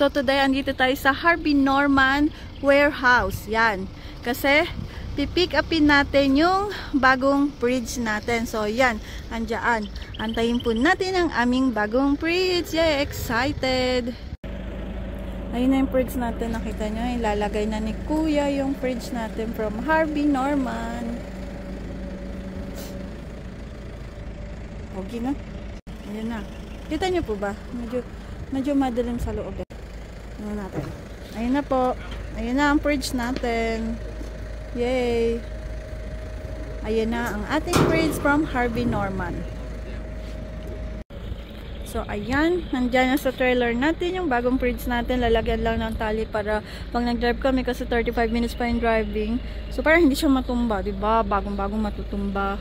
So today, andito tayo sa Harvey Norman Warehouse. Yan. Kasi, pipick upin natin yung bagong fridge natin. So, yan. Andiyan. Antayin po natin ang aming bagong fridge. Yay! Excited! Ayun na yung fridge natin. Nakita nyo, ilalagay na ni Kuya yung fridge natin from Harvey Norman. Okay na. Ayun na. Kita nyo po ba? Medyo madilim sa loob. Ano natin? Ayun na po. Ayun na ang fridge natin. Yay! Ayun na ang ating fridge from Harvey Norman. So, ayan. Nandyan na sa trailer natin yung bagong fridge natin. Lalagyan lang ng tali para pag nag-drive kami kasi 35 minutes pa yung driving. So, parang hindi siya matumba. Diba? Bagong-bagong matutumba.